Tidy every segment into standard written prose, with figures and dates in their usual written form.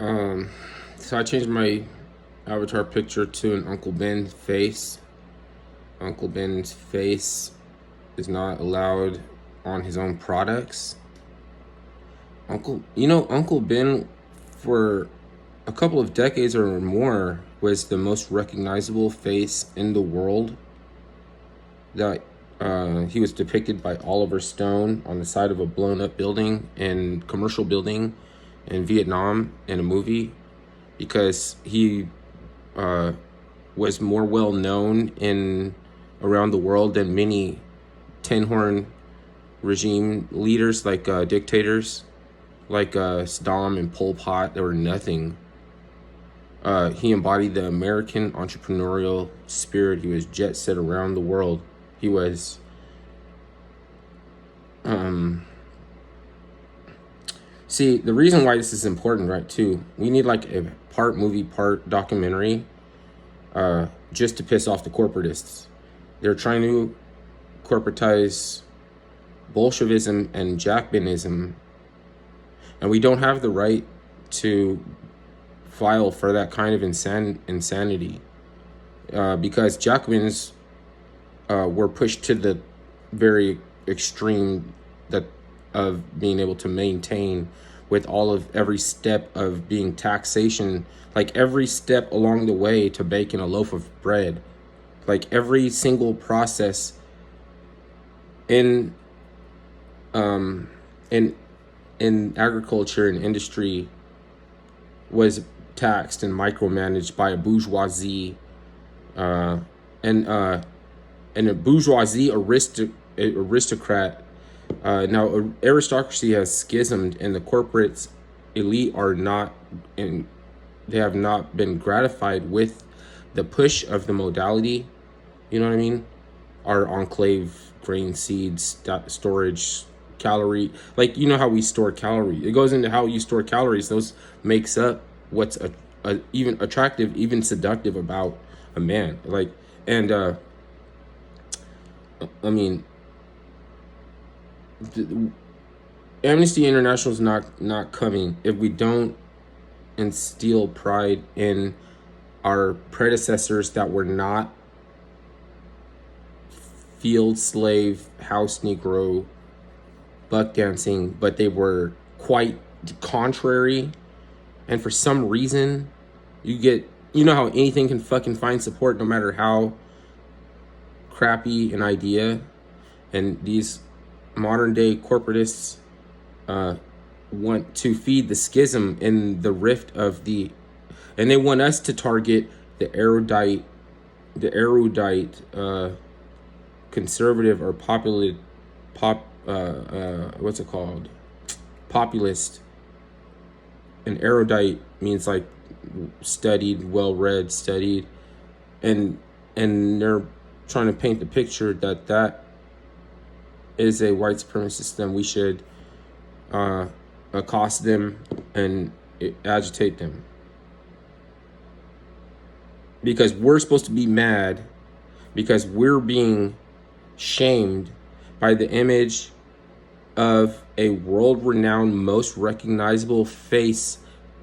Um, so I changed my avatar picture to an Uncle Ben face. Uncle Ben's face is not allowed on his own products. Uncle Ben, for a couple of decades or more, was the most recognizable face in the world. That he was depicted by Oliver Stone on the side of a blown up building and commercial building in Vietnam in a movie, because he was more well known in around the world than many tin horn regime leaders, like dictators like Saddam and Pol Pot. They were nothing. He embodied the American entrepreneurial spirit. He was jet set around the world. He was see, the reason why this is important, right, too, we need like a part movie, part documentary, just to piss off the corporatists. They're trying to corporatize Bolshevism and Jacobinism, and we don't have the right to file for that kind of insanity, because Jacobins were pushed to the very extreme that of being able to maintain with every step of being taxation, like every step along the way to baking a loaf of bread, like every single process in in agriculture and industry was taxed and micromanaged by a bourgeoisie, and a bourgeoisie aristocrat. Now, aristocracy has schismed, and the corporate elite are not, and they have not been gratified with the push of the modality. You know what I mean? Our enclave, grain seeds, storage, calorie. Like, you know how we store calories. It goes into how you store calories. Those makes up what's even attractive, even seductive about a man. Like, and I mean, Amnesty International is not coming if we don't instill pride in our predecessors that were not field slave, house Negro, buck dancing, but they were quite contrary. And for some reason, you know how anything can fucking find support no matter how crappy an idea. And these modern day corporatists want to feed the schism in the rift of and they want us to target the erudite conservative or populist. And erudite means like studied, well-read, studied, and they're trying to paint the picture that is a white supremacist system. We should accost them and agitate them, because we're supposed to be mad because we're being shamed by the image of a world-renowned, most recognizable face,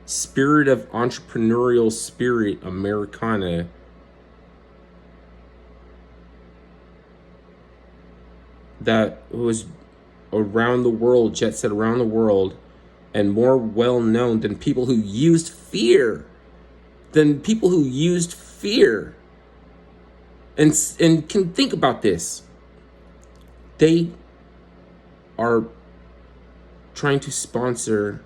spirit of entrepreneurial spirit, Americana, that was around the world, jet set around the world, and more well known than people who used fear, and can think about this. They are trying to sponsor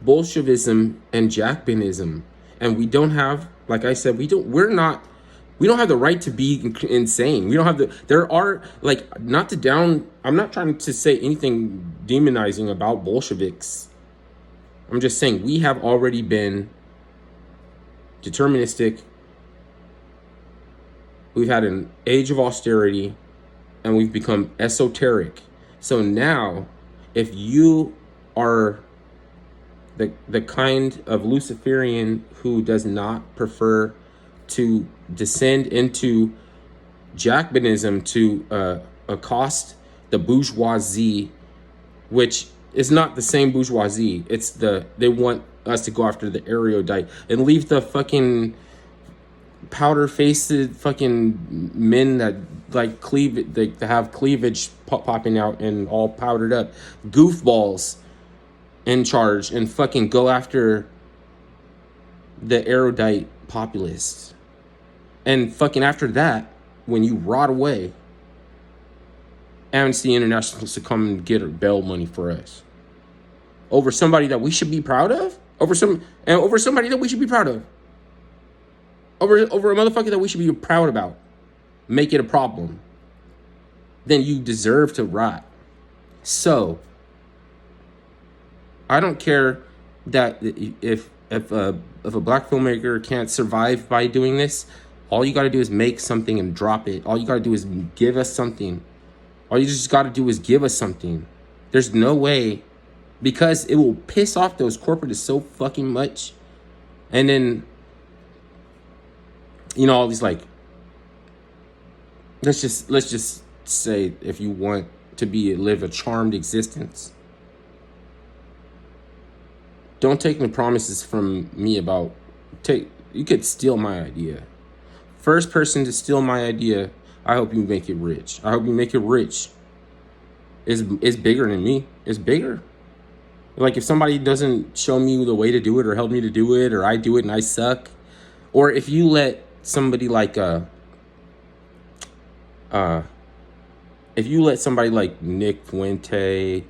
Bolshevism and Jacobinism, and we don't have, like I said, we don't have the right to be insane. We don't have there are, like, I'm not trying to say anything demonizing about Bolsheviks. I'm just saying we have already been deterministic. We've had an age of austerity, and we've become esoteric. So now, if you are the kind of Luciferian who does not prefer to descend into Jacobinism to accost the bourgeoisie, which is not the same bourgeoisie. They want us to go after the erudite and leave the fucking powder faced fucking men that like they have cleavage popping out and all powdered up goofballs in charge and fucking go after the erudite populists. And fucking after that, when you rot away, Amnesty International to come and get bail money for us over somebody that we should be proud of, over somebody that we should be proud of, over a motherfucker that we should be proud about. Make it a problem. Then you deserve to rot. So I don't care that if a black filmmaker can't survive by doing this, all you got to do is make something and drop it. All you got to do is give us something. All you just got to do is give us something. There's no way, because it will piss off those corporates so fucking much. And then, you know, all these like, let's just say if you want to live a charmed existence, don't take any promises from me about you could steal my idea. First person to steal my idea, I hope you make it rich. I hope you make it rich. It's bigger than me. It's bigger. Like if somebody doesn't show me the way to do it or help me to do it, or I do it and I suck, or if you let somebody like Nick Fuente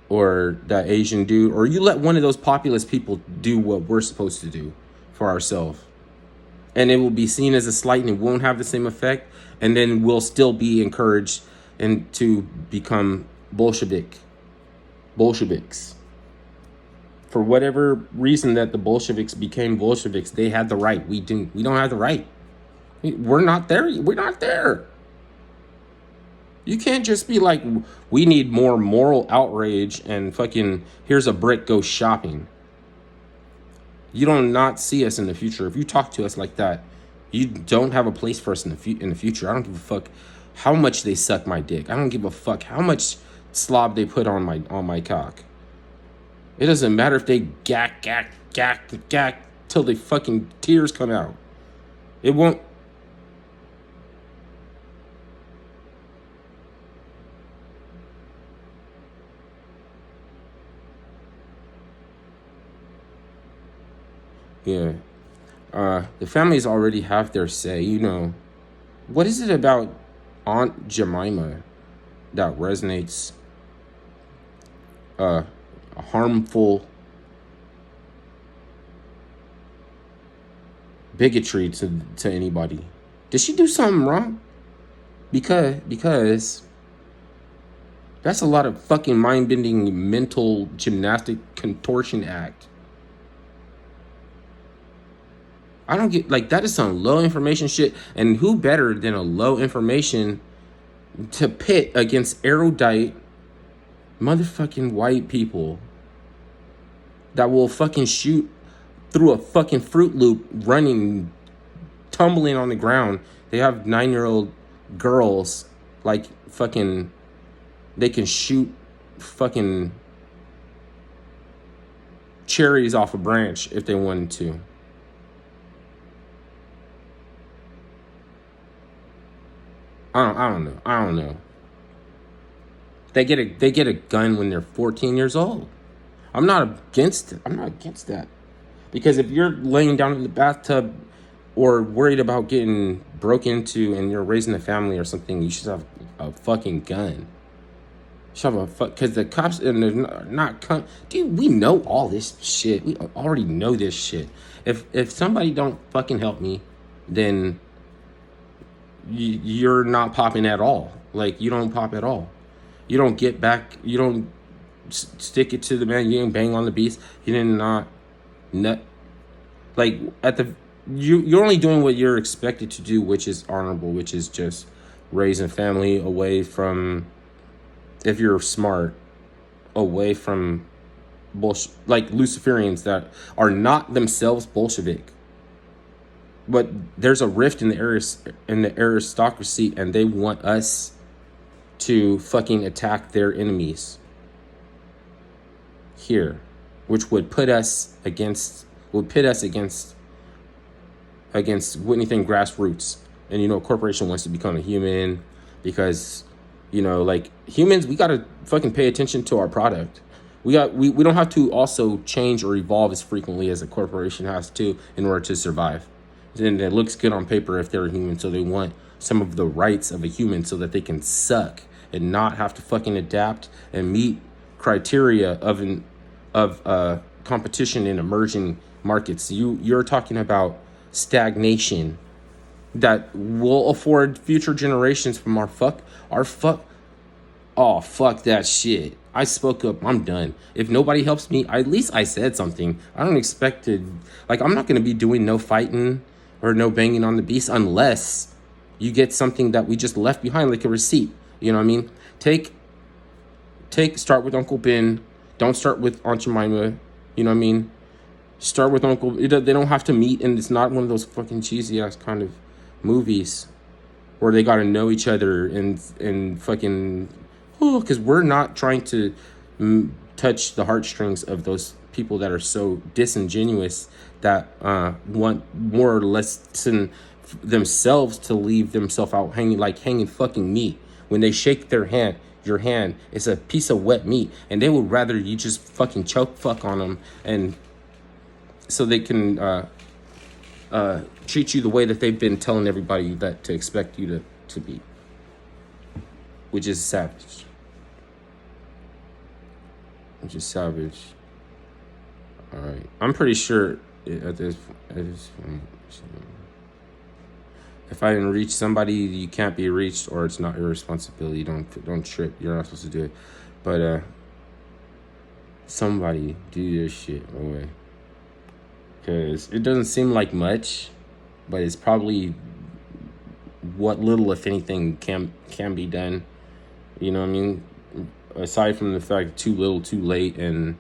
or that Asian dude, or you let one of those populist people do what we're supposed to do for ourselves, and it will be seen as a slight and it won't have the same effect, and then we'll still be encouraged and to become Bolsheviks. For whatever reason that the Bolsheviks became Bolsheviks, they had the right. We didn't. We don't have the right. We're not there. We're not there. You can't just be like, we need more moral outrage and fucking here's a brick, go shopping. You don't not see us in the future. If you talk to us like that, you don't have a place for us in the future. I don't give a fuck how much they suck my dick. I don't give a fuck how much slob they put on my cock. It doesn't matter if they gack till the fucking tears come out. It won't. Yeah. The families already have their say, you know. What is it about Aunt Jemima that resonates harmful bigotry to anybody? Did she do something wrong? Because that's a lot of fucking mind-bending mental gymnastic contortion act. I don't get, like, that is some low information shit. And who better than a low information to pit against erudite motherfucking white people that will fucking shoot through a fucking Fruit Loop, running, tumbling on the ground. They have 9-year-old girls, like, fucking, they can shoot fucking cherries off a branch if they wanted to. I don't know. They get a gun when they're 14 years old. I'm not against that. Because if you're laying down in the bathtub or worried about getting broken into and you're raising a family or something, you should have a fucking gun. You should have because the cops and they're not dude, we know all this shit. We already know this shit. If somebody don't fucking help me, then you're not popping at all. Like, you don't pop at all. You don't get back. You don't stick it to the man. You didn't bang on the beast. You did not nut. Like, you're only doing what you're expected to do, which is honorable, which is just raising family away from, if you're smart, away from bullshit, like Luciferians that are not themselves Bolshevik. But there's a rift in the aristocracy, and they want us to fucking attack their enemies. here, which would put us against anything grassroots. And a corporation wants to become a human because like humans, we gotta fucking pay attention to our product. We don't have to also change or evolve as frequently as a corporation has to in order to survive. And it looks good on paper if they're a human, so they want some of the rights of a human so that they can suck and not have to fucking adapt and meet criteria of competition in emerging markets. You're talking about stagnation that will afford future generations from our fuck. Oh, fuck that shit. I spoke up. I'm done. If nobody helps me, at least I said something. I don't expect to, I'm not going to be doing no fighting or no banging on the beast unless you get something that we just left behind, like a receipt. You know what I mean? Start with Uncle Ben. Don't start with Aunt Jemima. You know what I mean? Start with Uncle. They don't have to meet, and it's not one of those fucking cheesy ass kind of movies where they got to know each other and fucking, because we're not trying to touch the heartstrings of those people that are so disingenuous that want more or less themselves to leave themselves out hanging fucking meat. When they shake your hand, it's a piece of wet meat, and they would rather you just fucking choke fuck on them, and so they can treat you the way that they've been telling everybody that to expect you to be, which is savage. All right, I'm pretty sure at this point, if I didn't reach somebody, you can't be reached, or it's not your responsibility. Don't trip. You're not supposed to do it. But somebody do this shit away, because it doesn't seem like much, but it's probably what little, if anything, can be done. You know what I mean? Aside from the fact too little, too late, and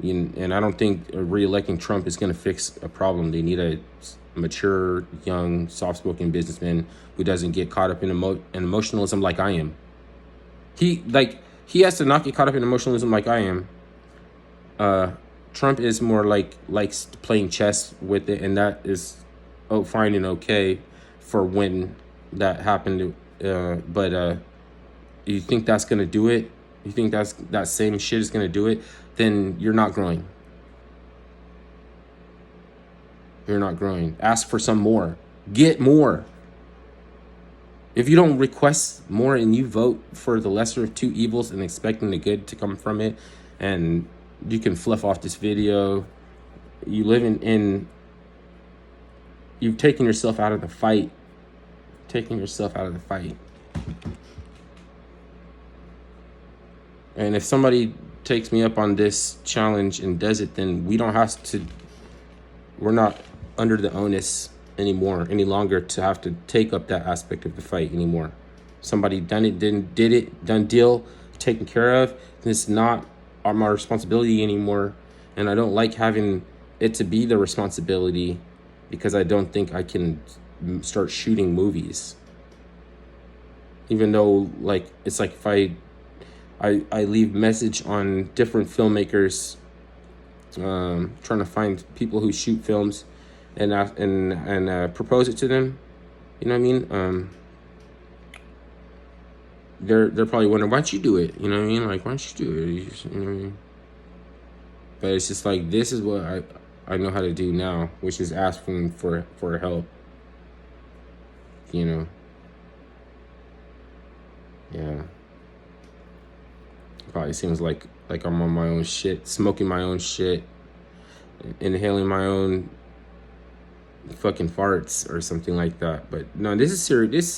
I don't think re-electing Trump is going to fix a problem. They need a mature, young, soft-spoken businessman who doesn't get caught up in emotionalism like I am. He has to not get caught up in emotionalism like I am. Trump is more likes playing chess with it, and that is fine and okay for when that happened. But you think that's gonna do it? You think that same shit is gonna do it? Then you're not growing. You're not growing. Ask for some more. Get more. If you don't request more and you vote for the lesser of two evils and expecting the good to come from it, and you can fluff off this video, you live you've taken yourself out of the fight. And if somebody takes me up on this challenge and does it, then we're not under the onus any longer to have to take up that aspect of the fight anymore. Somebody done deal, taken care of. It's not my responsibility anymore, and I don't like having it to be the responsibility, because I don't think I can start shooting movies. Even though it's like if I leave message on different filmmakers, trying to find people who shoot films, and propose it to them. You know what I mean? They're probably wondering, why don't you do it? You know what I mean? Why don't you do it? You know what I mean? But it's just this is what I know how to do now, which is asking for help. Yeah. Probably seems like I'm on my own shit, smoking my own shit, inhaling my own fucking farts or something like that. But no, this is serious. This is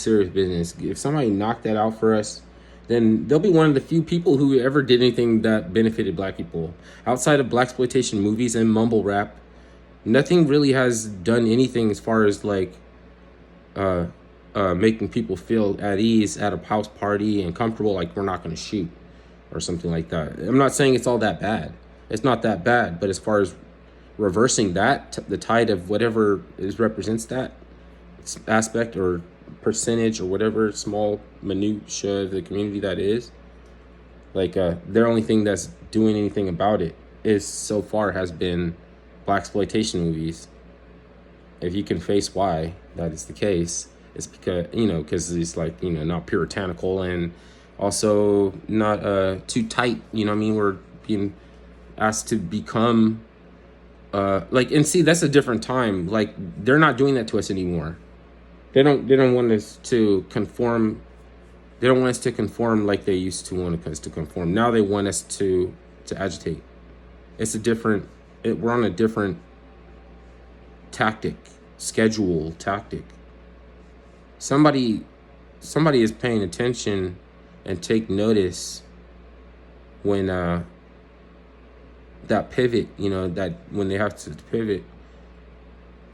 serious business. If somebody knocked that out for us, then they'll be one of the few people who ever did anything that benefited black people. Outside of blaxploitation movies and mumble rap, nothing really has done anything as far as making people feel at ease at a house party and comfortable, we're not going to shoot or something like that. I'm not saying it's all that bad. It's not that bad, but as far as reversing that, the tide of whatever represents that aspect or percentage or whatever small minutia of the community that is, Like their only thing that's doing anything about it is so far has been blaxploitation movies. If you can face why that is the case, it's because because it's like not puritanical and also not too tight. You know what I mean? We're being asked to become like, and see, that's a different time. Like, they're not doing that to us anymore. They don't want us to conform. They don't want us to conform like they used to want us to conform. Now they want us to agitate. It's a different. We're on a different tactic. Somebody is paying attention and take notice when that pivot. That when they have to pivot,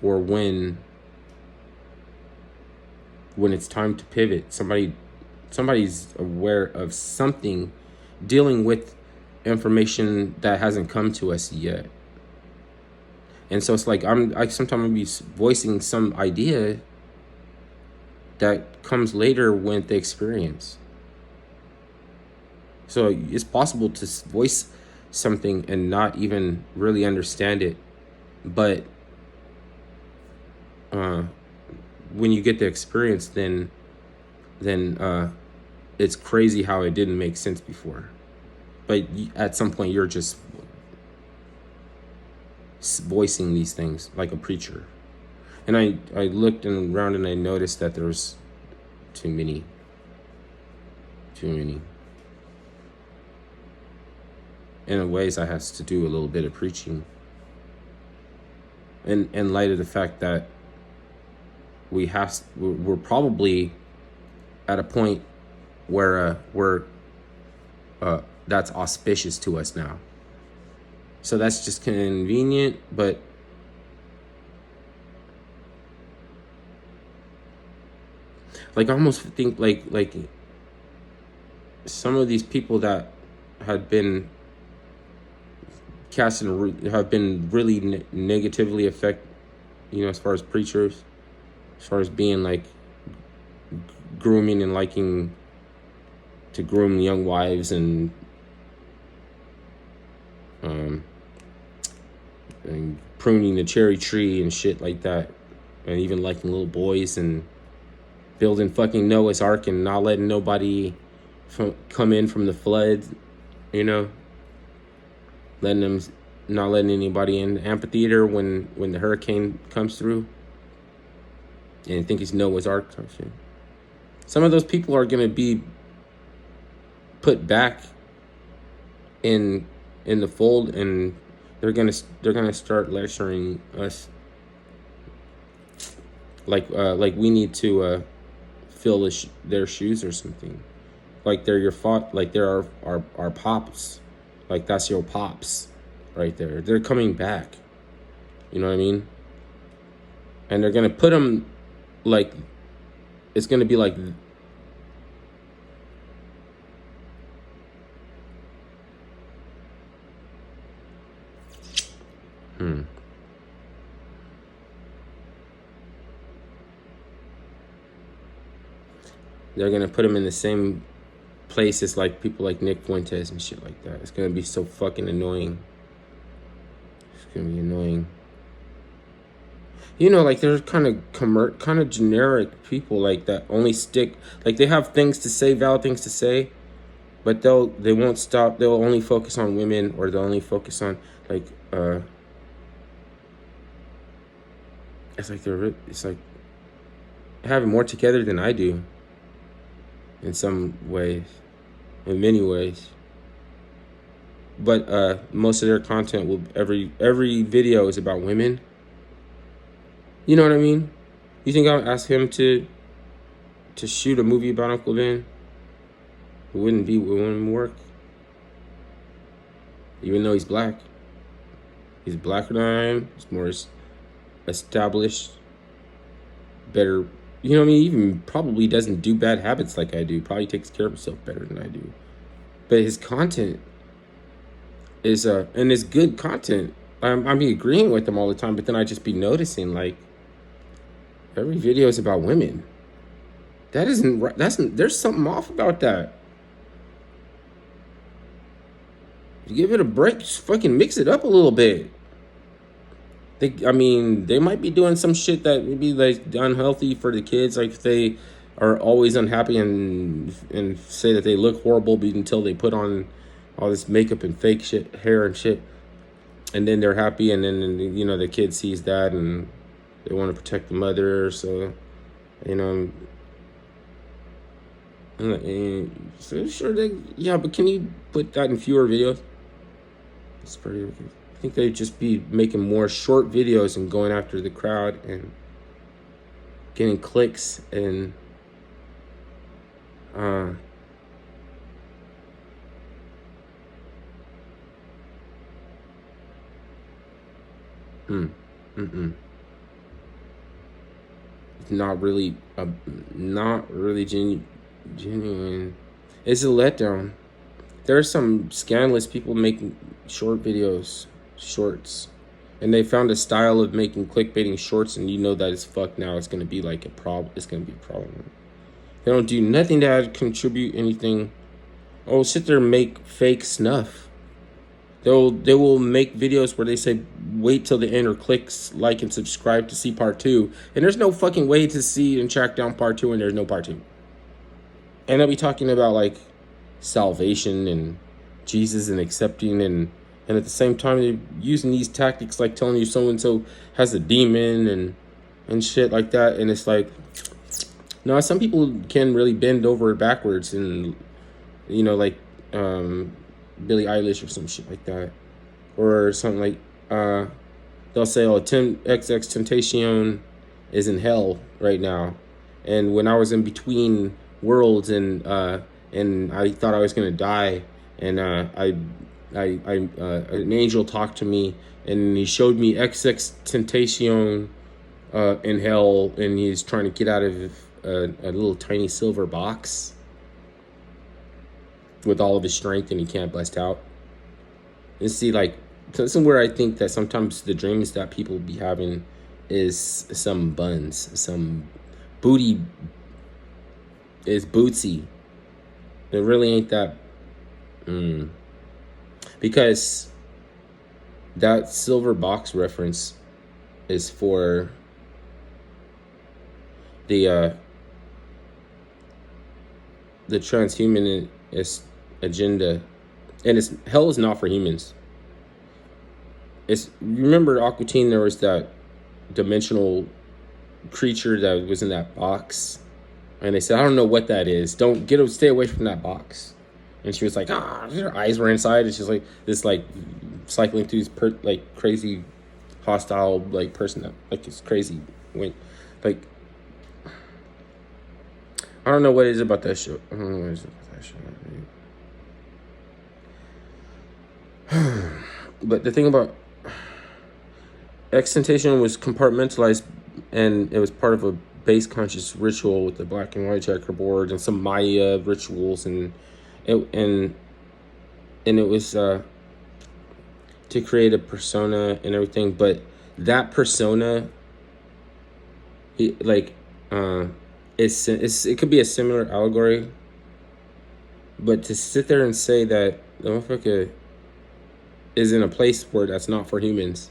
or when it's time to pivot. Somebody's aware of something, dealing with information that hasn't come to us yet. And so it's like I sometimes be voicing some idea that comes later with the experience. So it's possible to voice something and not even really understand it, but when you get the experience, then it's crazy how it didn't make sense before. But at some point, you're just voicing these things like a preacher. And I looked around and I noticed that there's too many. In ways, I has to do a little bit of preaching. In light of the fact that we're probably at a point where that's auspicious to us now. So that's just convenient, but like I almost think like some of these people that had been have been really negatively affected, as far as preachers, as far as being like grooming and liking to groom young wives and pruning the cherry tree and shit like that, and even liking little boys and building fucking Noah's Ark and not letting nobody come in from the flood, not letting anybody in the amphitheater when the hurricane comes through, and I think it's Noah's Ark type shit. Some of those people are gonna be put back in the fold, and they're gonna start lecturing us like we need to fill their shoes or something. Like they're like they're our pops. Like that's your pops right there. They're coming back. You know what I mean? And they're gonna put them like, it's gonna be like they're gonna put them in the same place as like people like Nick Fuentes and shit like that. It's gonna be so fucking annoying. It's gonna be annoying. Like they're kind of generic people like that only stick, like they have things to say, valid things to say, but they won't stop. They'll only focus on women, or they'll only focus on like it's like having more together than I do. In some ways, in many ways, but most of their content will every video is about women. You know what I mean? You think I'll ask him to shoot a movie about Uncle Ben? It wouldn't work. Even though he's black. He's blacker than I am. He's more established. Better, you know what I mean? Even probably doesn't do bad habits like I do. Probably takes care of himself better than I do. But his content is and it's good content. I'm be agreeing with him all the time, but then I just be noticing like every video is about women. That isn't right. There's something off about that. Give it a break. Just fucking mix it up a little bit. They might be doing some shit that maybe like unhealthy for the kids. Like if they are always unhappy and say that they look horrible until they put on all this makeup and fake shit, hair and shit, and then they're happy, and then the kid sees that and they want to protect the mother, so you know. So sure yeah, but can you put that in fewer videos? It's pretty. I think they'd just be making more short videos and going after the crowd and getting clicks and not really genuine. It's a letdown. There are some scandalous people making shorts, and they found a style of making clickbaiting shorts, and you know that it's fucked now. It's gonna be like a problem. It's gonna be a problem. They don't do nothing to contribute anything. Oh, sit there and make fake snuff. They will make videos where they say wait till the end or click like and subscribe to see part 2, and there's no fucking way to see and track down part 2, and there's no part 2. And they'll be talking about like salvation and Jesus and accepting, and at the same time they're using these tactics like telling you so and so has a demon and shit like that. And it's like, no, some people can really bend over backwards, and like Billie Eilish or some shit like that, or something like they'll say, oh, XX Temptation is in hell right now, and when I was in between worlds and I thought I was gonna die, and an angel talked to me and he showed me XX Temptation in hell, and he's trying to get out of a little tiny silver box with all of his strength, and he can't bust out. And see, like, this is where I think that sometimes the dreams that people be having is some buns, some booty is bootsy. It really ain't that. Because that silver box reference is for the transhumanist agenda, and hell is not for humans. Remember Aqua Teen, there was that dimensional creature that was in that box, and they said, I don't know what that is. Stay away from that box. And she was like, her eyes were inside, and she's like this, like cycling through this like crazy hostile like person that like this crazy went like, I don't know what it is about that show. I don't know what it is about that show. But the thing about Extentation was compartmentalized, and it was part of a base conscious ritual with the black and white checkerboard and some Maya rituals, and it was to create a persona and everything. But that persona, it could be a similar allegory, but to sit there and say that the motherfucker is in a place where that's not for humans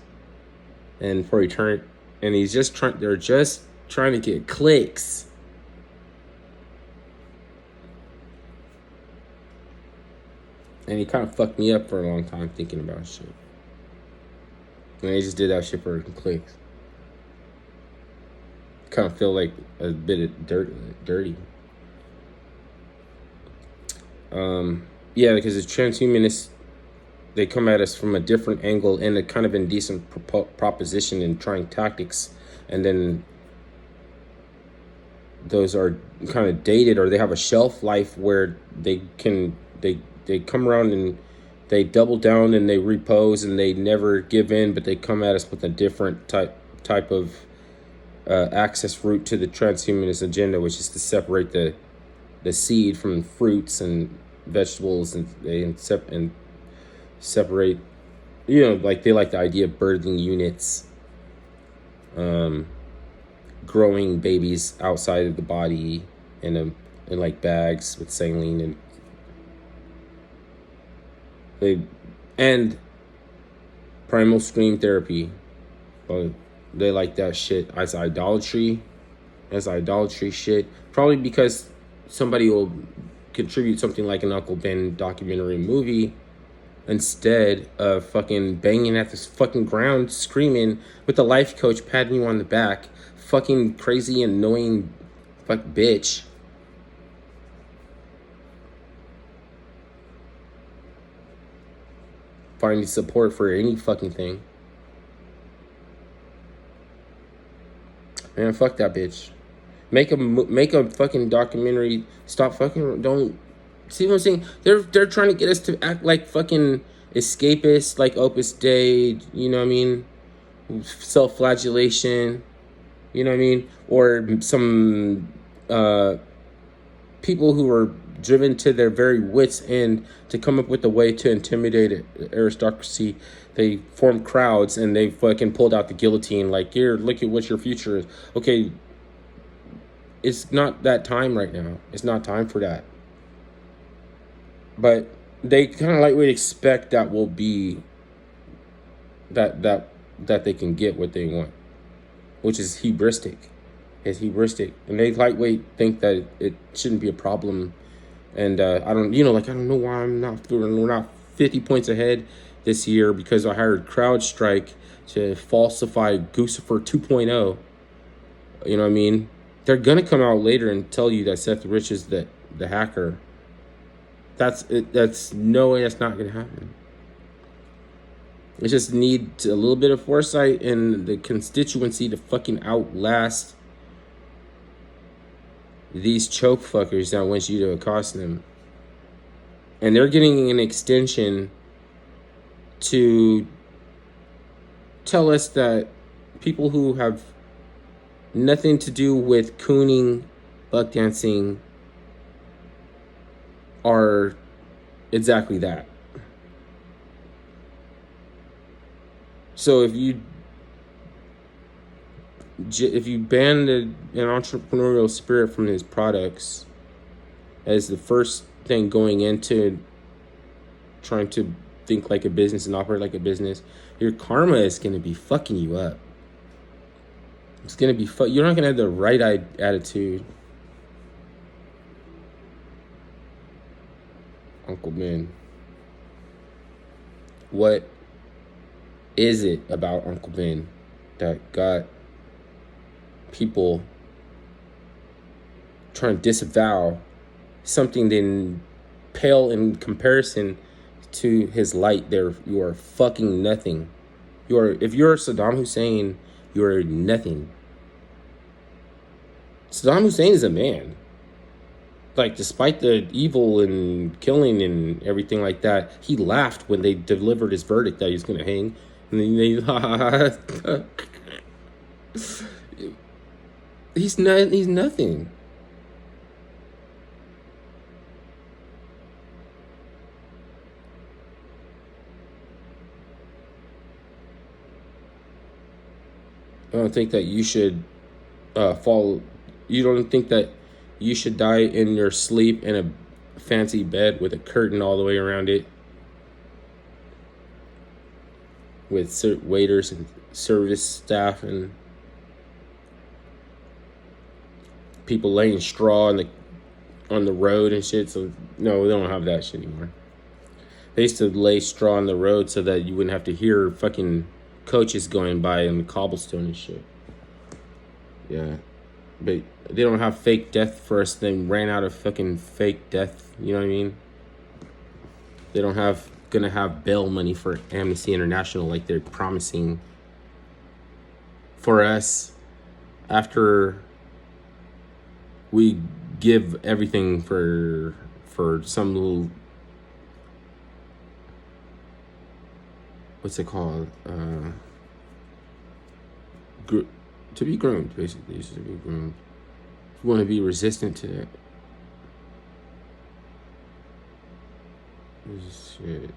and for eternity, and they're just trying to get clicks. And he kind of fucked me up for a long time thinking about shit. And they just did that shit for clicks. Kind of feel like a bit of dirty. Yeah, because the transhumanists, they come at us from a different angle and a kind of indecent proposition and trying tactics, and then those are kind of dated, or they have a shelf life where they come around and they double down and they repose and they never give in, but they come at us with a different type of access route to the transhumanist agenda, which is to separate the seed from fruits and vegetables, and separate, like they like the idea of birthing units, growing babies outside of the body in like bags with saline, and And primal scream therapy. But they like that shit as idolatry. As idolatry shit. Probably because somebody will contribute something like an Uncle Ben documentary movie instead of fucking banging at this fucking ground screaming with the life coach patting you on the back. Fucking crazy, annoying fuck bitch. Finding support for any fucking thing. Man, fuck that bitch. Make a fucking documentary. Stop fucking. Don't see what I'm saying. They're trying to get us to act like fucking escapists, like Opus Dei. You know what I mean? Self-flagellation. You know what I mean? Or some people who are driven to their very wits' end to come up with a way to intimidate aristocracy. They formed crowds and they fucking pulled out the guillotine. Like, here, look at what your future is. Okay, it's not that time right now. It's not time for that. But they kind of like would expect that will be that they can get what they want, which is hubristic. It's hubristic, and they lightweight think that it shouldn't be a problem. And I don't know why we're not 50 points ahead this year because I hired CrowdStrike to falsify Guccifer 2.0. You know what I mean? They're gonna come out later and tell you that Seth Rich is the hacker. That's no way. That's not gonna happen. It just needs a little bit of foresight and the constituency to fucking outlast these choke fuckers that want you to accost them. And they're getting an extension to tell us that people who have nothing to do with cooning, buck dancing, are exactly that. So if you ban an entrepreneurial spirit from his products as the first thing going into trying to think like a business and operate like a business, your karma is going to be fucking you up. It's going to be you're not going to have the right attitude. Uncle Ben. What is it about Uncle Ben that got people trying to disavow something then pale in comparison to his light? There, you are fucking nothing. If you're Saddam Hussein, you are nothing. Saddam Hussein is a man. Like, despite the evil and killing and everything like that, he laughed when they delivered his verdict that he was going to hang. And then he's nothing. I don't think that you should fall. You don't think that you should die in your sleep in a fancy bed with a curtain all the way around it, with waiters and service staff and people laying straw on the road and shit. So no, they don't have that shit anymore. They used to lay straw on the road so that you wouldn't have to hear fucking coaches going by on the cobblestone and shit. Yeah. But they don't have fake death for us. They ran out of fucking fake death. You know what I mean? They don't gonna have bail money for Amnesty International like they're promising for us after we give everything for some little, what's it called? To be groomed, basically. It's to be groomed. You want to be resistant to that. Shit.